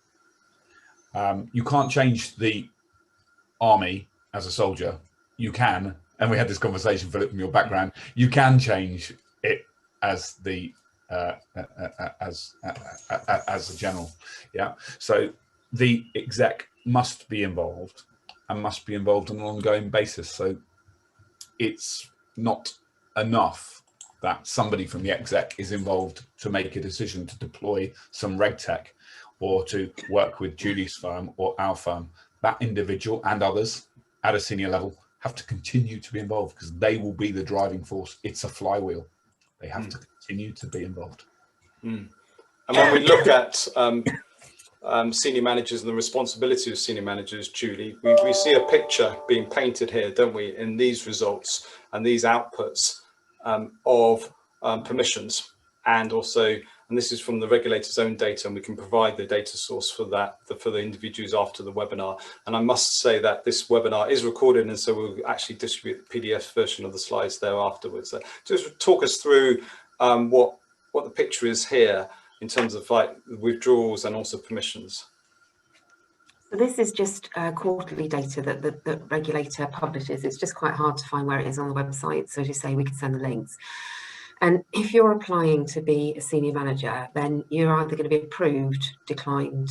You can't change the army as a soldier. You can, and we had this conversation, Philip, from your background. You can change it as as a general. Yeah. So the exec must be involved and must be involved on an ongoing basis. So it's not enough that somebody from the exec is involved to make a decision to deploy some RegTech or to work with Julie's firm or our firm. That individual and others at a senior level have to continue to be involved because they will be the driving force. It's a flywheel. They have to continue to be involved. And when we look at senior managers and the responsibility of senior managers, Julie, we see a picture being painted here, don't we, in these results and these outputs of permissions, and also, and this is from the regulator's own data, and we can provide the data source for that for the individuals after the webinar. And I must say that this webinar is recorded, and so we'll actually distribute the PDF version of the slides there afterwards. So just talk us through what the picture is here in terms of like withdrawals and also permissions. So this is just quarterly data that the regulator publishes. It's just quite hard to find where it is on the website. So as you say, we can send the links. And if you're applying to be a senior manager, then you're either going to be approved, declined,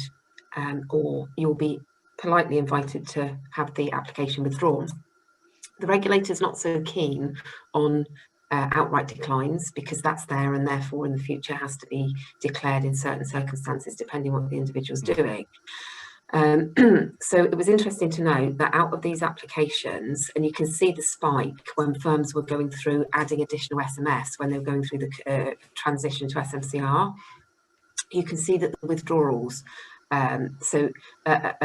or you'll be politely invited to have the application withdrawn. The regulator's not so keen on outright declines because that's there and therefore in the future has to be declared in certain circumstances depending on what the individual's doing. So it was interesting to note that out of these applications, and you can see the spike when firms were going through adding additional SMS when they were going through the transition to SMCR, you can see that the withdrawals are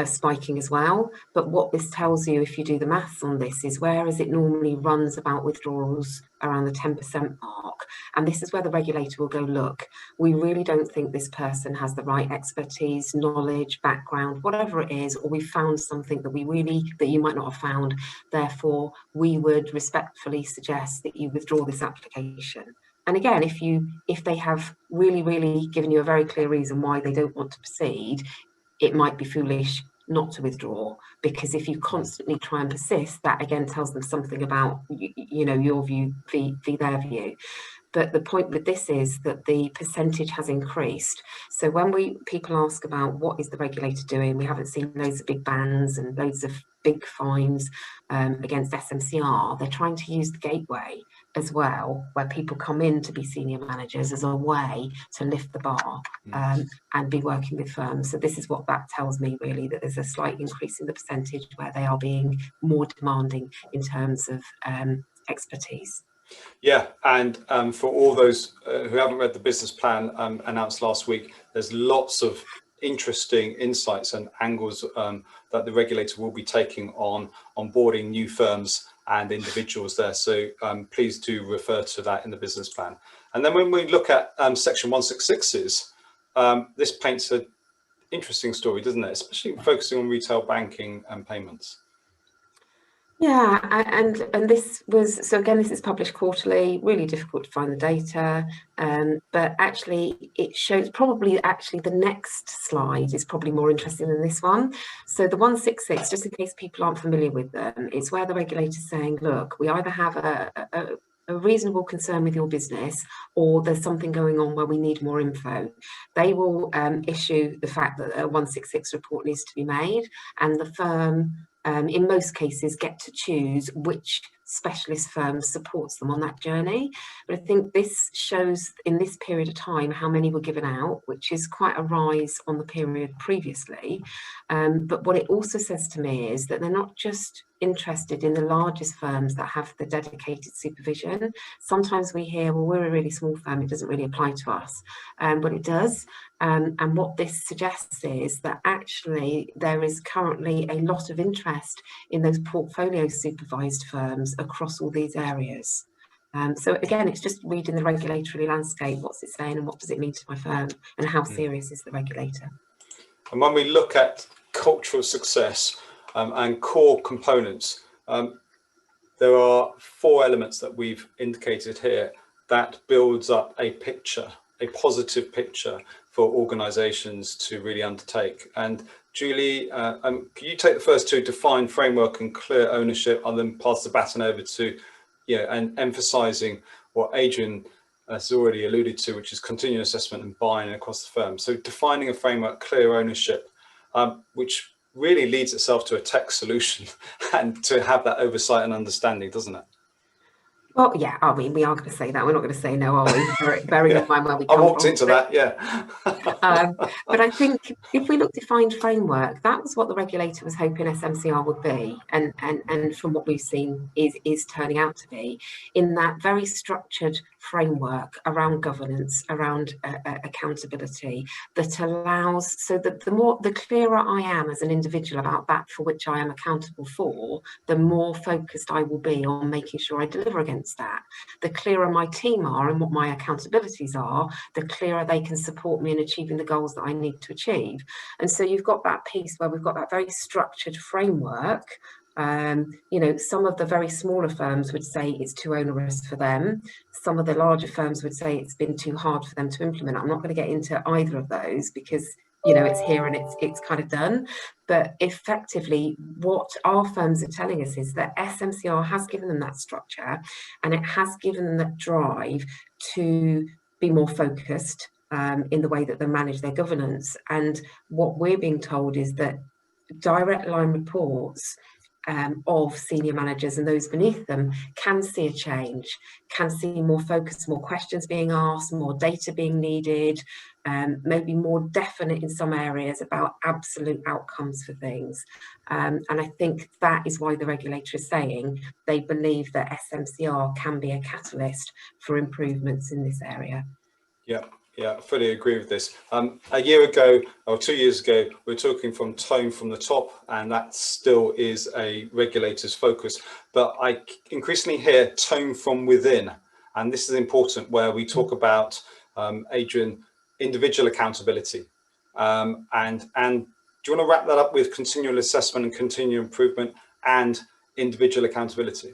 spiking as well. But what this tells you, if you do the maths on this, is whereas it normally runs about withdrawals around the 10% mark, And this is where the regulator will go, look, we really don't think this person has the right expertise, knowledge, background, whatever it is, or we found something that you might not have found. Therefore, we would respectfully suggest that you withdraw this application. And again, if they have really given you a very clear reason why they don't want to proceed, it might be foolish not to withdraw, because if you constantly try and persist, that again tells them something about your view v their view. But the point with this is that the percentage has increased. So when people ask about what is the regulator doing, we haven't seen loads of big bans and loads of big fines against SMCR. They're trying to use the gateway as well, where people come in to be senior managers, as a way to lift the bar and be working with firms. So this is what that tells me, really, that there's a slight increase in the percentage where they are being more demanding in terms of expertise. Yeah, and for all those who haven't read the business plan announced last week, there's lots of interesting insights and angles that the regulator will be taking on onboarding new firms and individuals there. So please do refer to that in the business plan. And then when we look at section 166's, this paints an interesting story, doesn't it? Especially focusing on retail banking and payments. Yeah, and this was, so again, this is published quarterly, really difficult to find the data, but actually it shows, probably actually the next slide is probably more interesting than this one. So the 166, just in case people aren't familiar with them, it's where the regulator's saying, look, we either have a reasonable concern with your business, or there's something going on where we need more info. They will issue the fact that a 166 report needs to be made, and the firm in most cases get to choose which specialist firm supports them on that journey. But I think this shows in this period of time how many were given out, which is quite a rise on the period previously. But what it also says to me is that they're not just interested in the largest firms that have the dedicated supervision. Sometimes we hear, well, we're a really small firm, it doesn't really apply to us, but it does. And what this suggests is that actually there is currently a lot of interest in those portfolio supervised firms across all these areas. So again, it's just reading the regulatory landscape, what's it saying and what does it mean to my firm, and how serious is the regulator? And when we look at cultural success and core components, there are 4 elements that we've indicated here that builds up a picture, a positive picture for organizations to really undertake. And Julie, can you take the first 2, define framework and clear ownership? I'll then pass the baton over to, and emphasizing what Adrian has already alluded to, which is continuous assessment and buy-in across the firm. So defining a framework, clear ownership, which really leads itself to a tech solution and to have that oversight and understanding, doesn't it? Well, yeah, I mean, we are going to say that. We're not going to say no, are we? Bearing in mind where we come from. I walked into that, yeah. But I think if we look defined framework, that was what the regulator was hoping SMCR would be, and from what we've seen is turning out to be, in that very structured framework around governance, around accountability, that allows, so that the clearer I am as an individual about that for which I am accountable for, the more focused I will be on making sure I deliver against that. The clearer my team are and what my accountabilities are, the clearer they can support me in achieving the goals that I need to achieve. And so you've got that piece where we've got that very structured framework. Some of the very smaller firms would say it's too onerous for them. Some of the larger firms would say it's been too hard for them to implement. I'm not going to get into either of those because it's here and it's kind of done. But effectively, what our firms are telling us is that SMCR has given them that structure, and it has given them that drive to be more focused in the way that they manage their governance. And what we're being told is that direct line reports of senior managers and those beneath them can see a change, can see more focus, more questions being asked, more data being needed, maybe more definite in some areas about absolute outcomes for things. And I think that is why the regulator is saying they believe that SMCR can be a catalyst for improvements in this area. Yeah, I fully agree with this. A year ago or 2 years ago, we were talking from tone from the top, and that still is a regulator's focus. But I increasingly hear tone from within, And this is important where we talk about, Adrian, individual accountability. And do you want to wrap that up with continual assessment and continual improvement and individual accountability?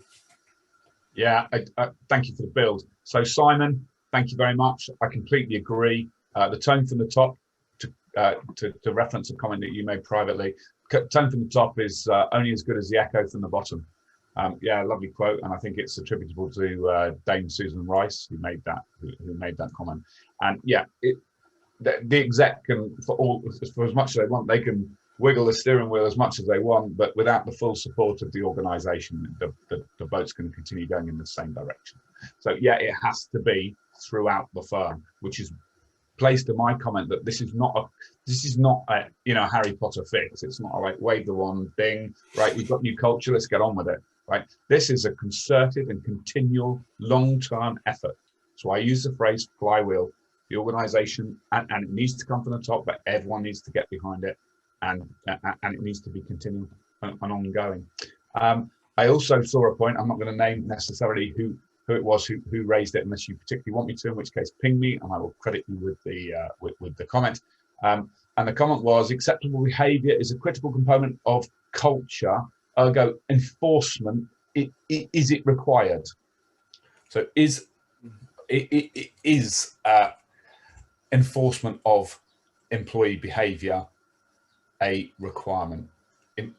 Yeah, I thank you for the build. So Simon, thank you very much. I completely agree. The tone from the top, to reference a comment that you made privately, tone from the top is only as good as the echo from the bottom. Yeah, lovely quote, and I think it's attributable to Dame Susan Rice, who made that comment. And yeah, the exec can, for as much as they want, they can wiggle the steering wheel as much as they want, but without the full support of the organisation, the boat's going to continue going in the same direction. So yeah, it has to be throughout the firm, which is placed to my comment that this is not a Harry Potter fix. It's not like wave the wand, bing, right, we've got new culture, let's get on with it, right? This is a concerted and continual long-term effort. So I use the phrase flywheel. The organisation, and it needs to come from the top, but everyone needs to get behind it, and it needs to be continual and ongoing. I also saw a point, I'm not going to name necessarily who it was who raised it, unless you particularly want me to, in which case ping me and I will credit you with the comment. And the comment was, acceptable behaviour is a critical component of culture, ergo enforcement, is it required? So is enforcement of employee behaviour a requirement?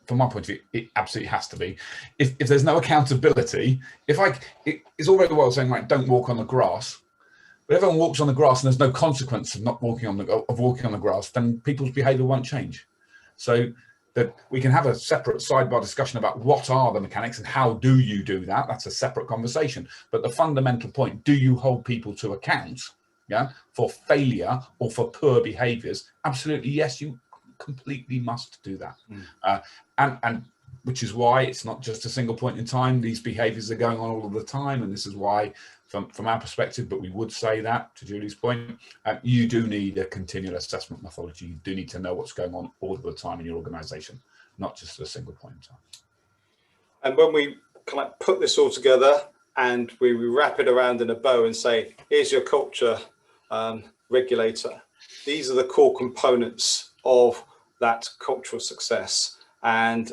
From my point of view, it absolutely has to be. If there's no accountability, it's all very well saying, right, don't walk on the grass, but everyone walks on the grass and there's no consequence of not walking on the grass, then people's behaviour won't change. So that we can have a separate sidebar discussion about what are the mechanics and how do you do that. That's a separate conversation. But the fundamental point: do you hold people to account? Yeah, for failure or for poor behaviours? Absolutely, yes, you completely must do that. And which is why it's not just a single point in time. These behaviours are going on all of the time, and this is why, from our perspective, but we would say that, to Julie's point, you do need a continual assessment methodology. You do need to know what's going on all of the time in your organisation, not just at a single point in time. And when we kind of put this all together and we wrap it around in a bow and say, here's your culture regulator, these are the core components of that cultural success. And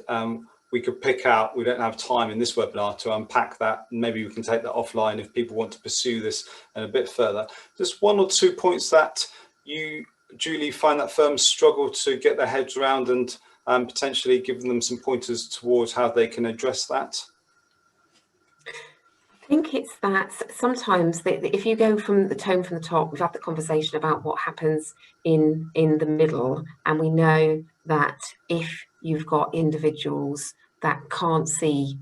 we could pick out, we don't have time in this webinar to unpack that. Maybe we can take that offline if people want to pursue this a bit further. Just one or two points that you, Julie, find that firms struggle to get their heads around, and potentially giving them some pointers towards how they can address that. I think it's that sometimes if you go from the tone from the top, we've had the conversation about what happens in the middle, and we know that if you've got individuals that can't see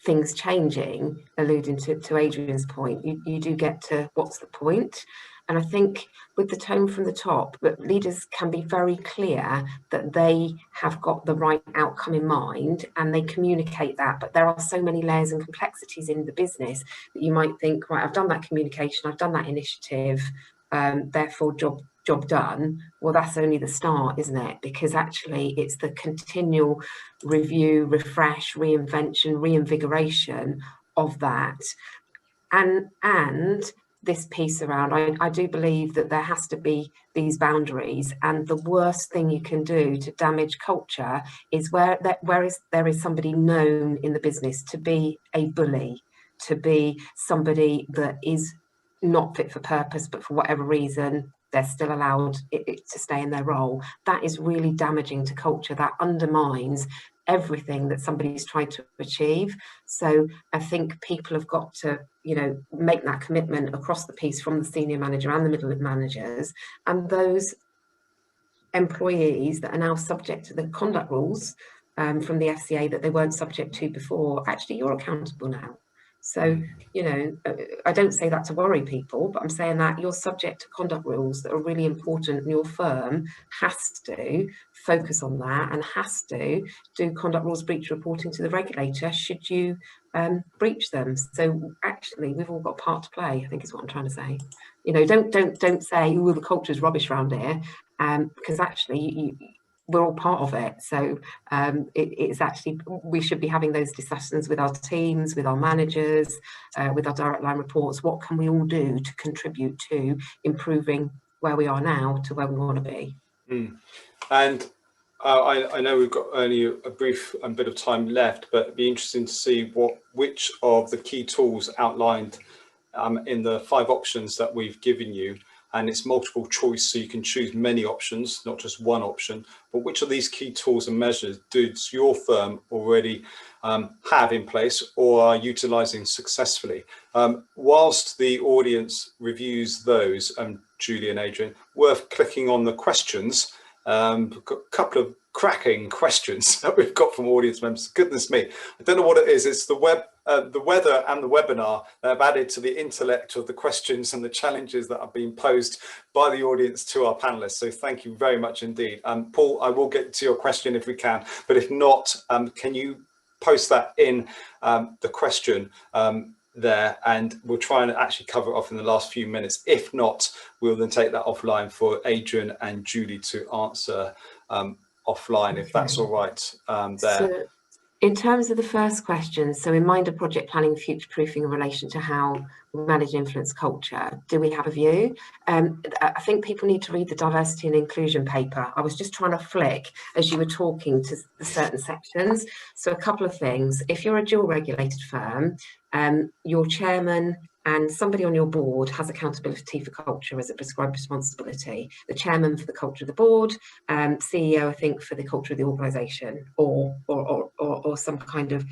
things changing, alluding to Adrian's point, you do get to what's the point. And I think with the tone from the top, that leaders can be very clear that they have got the right outcome in mind and they communicate that. But there are so many layers and complexities in the business that you might think, right, I've done that communication, I've done that initiative, therefore job done. Well, that's only the start, isn't it? Because actually it's the continual review, refresh, reinvention, reinvigoration of that. And this piece around, I do believe that there has to be these boundaries, and the worst thing you can do to damage culture is where there is somebody known in the business to be a bully, to be somebody that is not fit for purpose, but for whatever reason they're still allowed to stay in their role. That is really damaging to culture. That undermines everything that somebody's trying to achieve. So I think people have got to, make that commitment across the piece, from the senior manager and the middle managers, and those employees that are now subject to the conduct rules from the FCA that they weren't subject to before. Actually, you're accountable now. So, I don't say that to worry people, but I'm saying that you're subject to conduct rules that are really important, and your firm has to focus on that and has to do conduct rules breach reporting to the regulator should you breach them. So actually, we've all got a part to play, I think is what I'm trying to say. Don't say, oh, the culture's rubbish around here, because actually we're all part of it. So it's actually, we should be having those discussions with our teams, with our managers, with our direct line reports. What can we all do to contribute to improving where we are now to where we want to be? And I know we've got only a brief bit of time left, but it'd be interesting to see which of the key tools outlined in the 5 options that we've given you, and it's multiple choice, so you can choose many options, not just one option, but which of these key tools and measures does your firm already have in place or are utilizing successfully? Whilst the audience reviews those, Julie and Adrian, worth clicking on the questions. A couple of cracking questions that we've got from audience members. Goodness me, I don't know what it is. It's the weather and the webinar that have added to the intellect of the questions and the challenges that are being posed by the audience to our panelists. So thank you very much indeed. Paul, I will get to your question if we can, but if not, can you post that in the question there, and we'll try and actually cover it off in the last few minutes. If not, we'll then take that offline for Adrian and Julie to answer offline, if that's all right there. So, in terms of the first question, so in mind of project planning, future proofing in relation to how we manage influence culture, do we have a view? I think people need to read the diversity and inclusion paper. I was just trying to flick as you were talking to the certain sections. So a couple of things. If you're a dual regulated firm, your chairman and somebody on your board has accountability for culture as a prescribed responsibility. The chairman for the culture of the board, CEO, I think, for the culture of the organisation, or some kind of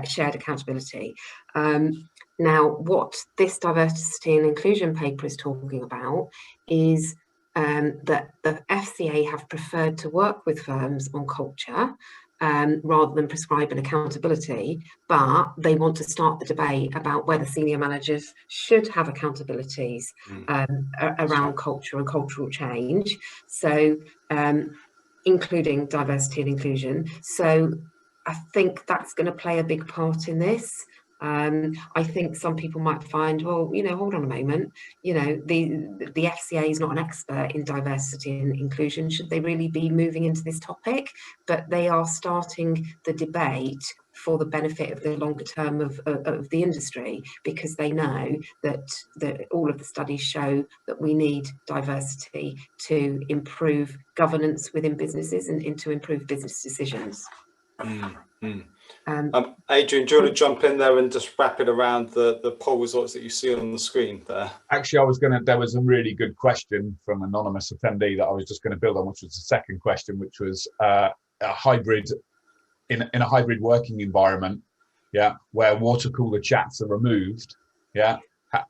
shared accountability. Now, what this diversity and inclusion paper is talking about is that the FCA have preferred to work with firms on culture rather than prescribe an accountability, but they want to start the debate about whether senior managers should have accountabilities around culture and cultural change, so including diversity and inclusion. So I think that's going to play a big part in this. I think some people might find, well, hold on a moment, the FCA is not an expert in diversity and inclusion. Should they really be moving into this topic? But they are starting the debate for the benefit of the longer term of the industry, because they know that all of the studies show that we need diversity to improve governance within businesses and to improve business decisions. Adrian, do you want to jump in there and just wrap it around the poll results that you see on the screen there? Actually, there was a really good question from an anonymous attendee that I was just going to build on, which was the second question, which was a hybrid, in a hybrid working environment, where water cooler chats are removed,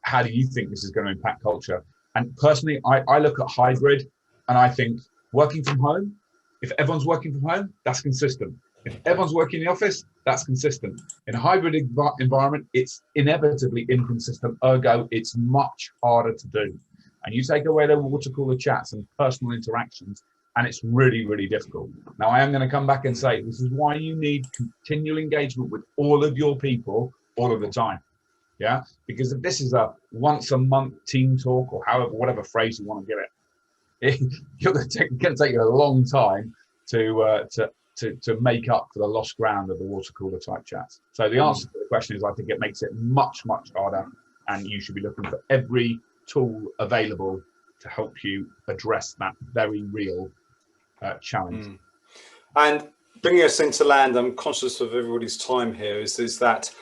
how do you think this is going to impact culture? And personally, I look at hybrid and I think working from home, if everyone's working from home, that's consistent. If everyone's working in the office, that's consistent. In a hybrid environment, it's inevitably inconsistent, ergo it's much harder to do. And you take away the water cooler chats and personal interactions, and it's really, really difficult. Now, I am going to come back and say, this is why you need continual engagement with all of your people all of the time. Because if this is a once a month team talk, or whatever phrase you want to give it, you're going to take you a long time to make up for the lost ground of the water cooler type chats. So the answer to the question is, I think it makes it much, much harder, and you should be looking for every tool available to help you address that very real challenge. And bringing us into land, I'm conscious of everybody's time here, is that,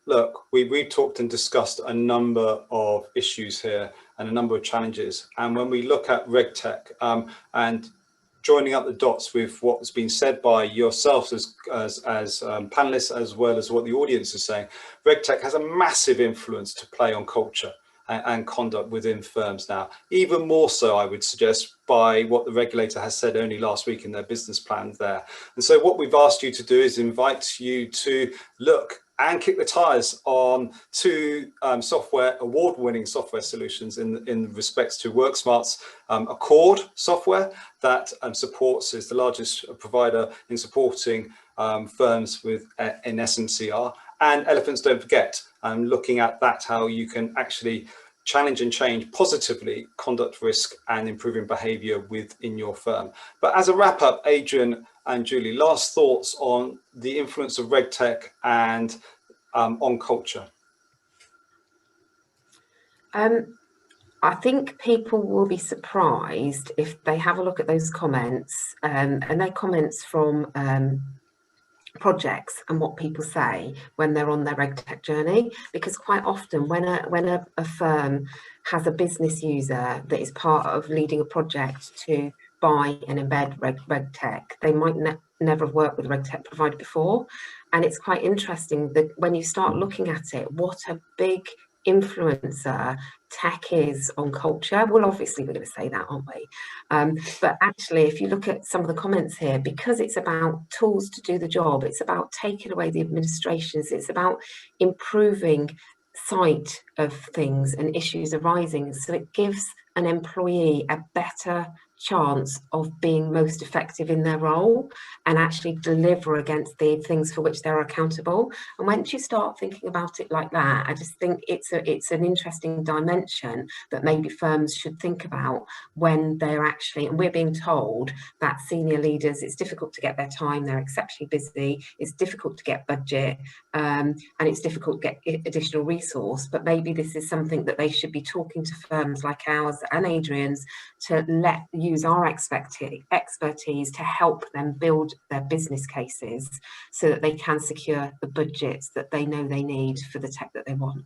look, we've talked and discussed a number of issues here and a number of challenges. And when we look at RegTech and joining up the dots with what's been said by yourselves as panelists, as well as what the audience is saying, RegTech has a massive influence to play on culture and conduct within firms now, even more so, I would suggest, by what the regulator has said only last week in their business plan there. And so what we've asked you to do is invite you to look and kick the tires on 2 award-winning software solutions in respects to Worksmart's Accord software that is the largest provider in supporting firms in SMCR, and Elephants Don't Forget, looking at that, how you can actually challenge and change positively conduct risk and improving behavior within your firm. But as a wrap up, Adrian and Julie, last thoughts on the influence of RegTech and on culture. I think people will be surprised if they have a look at those comments, and they're comments from projects and what people say when they're on their RegTech journey, because quite often when a firm has a business user that is part of leading a project to buy and embed RegTech, they might never have worked with a RegTech provider before. And it's quite interesting that when you start looking at it, what a big influencer tech is on culture. Well, obviously we're going to say that, aren't we? But actually, if you look at some of the comments here, because it's about tools to do the job, it's about taking away the administrations, it's about improving sight of things and issues arising, so it gives an employee a better chance of being most effective in their role and actually deliver against the things for which they're accountable. And once you start thinking about it like that, I just think it's an interesting dimension that maybe firms should think about when they're actually, and we're being told that senior leaders, it's difficult to get their time, they're exceptionally busy, it's difficult to get budget, and it's difficult to get additional resource, but maybe this is something that they should be talking to firms like ours and Adrian's to use our expertise to help them build their business cases so that they can secure the budgets that they know they need for the tech that they want.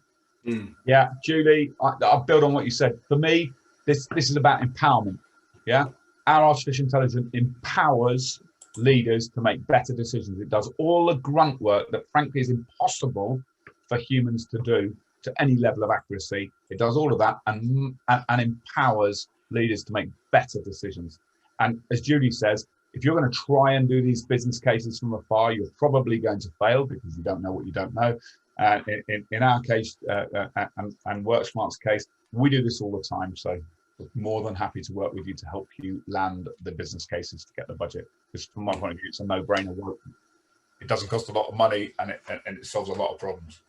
Yeah, Julie, I'll build on what you said. For me, this is about empowerment. Yeah, our artificial intelligence empowers leaders to make better decisions. It does all the grunt work that frankly is impossible for humans to do to any level of accuracy. It does all of that and empowers leaders to make better decisions. And as Julie says, if you're going to try and do these business cases from afar, you're probably going to fail because you don't know what you don't know. In our case, and Worksmart's case, we do this all the time. So we're more than happy to work with you to help you land the business cases to get the budget. Because from my point of view, it's a no-brainer. It doesn't cost a lot of money and it solves a lot of problems.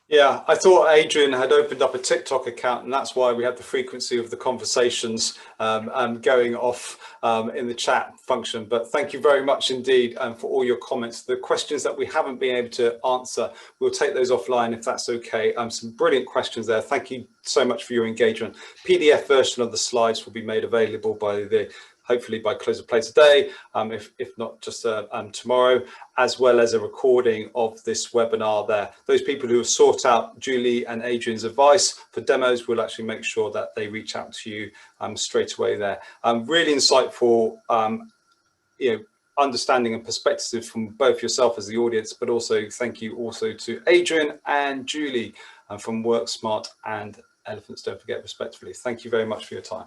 Yeah, I thought Adrian had opened up a TikTok account, and that's why we have the frequency of the conversations going off in the chat function. But thank you very much indeed for all your comments. The questions that we haven't been able to answer, we'll take those offline if that's okay. Some brilliant questions there. Thank you so much for your engagement. PDF version of the slides will be made available hopefully by close of play today, if not just tomorrow, as well as a recording of this webinar there. Those people who have sought out Julie and Adrian's advice for demos will actually make sure that they reach out to you straight away there. Really insightful understanding and perspective from both yourself as the audience, but also thank you also to Adrian and Julie from Worksmart and Elephants Don't Forget respectively. Thank you very much for your time.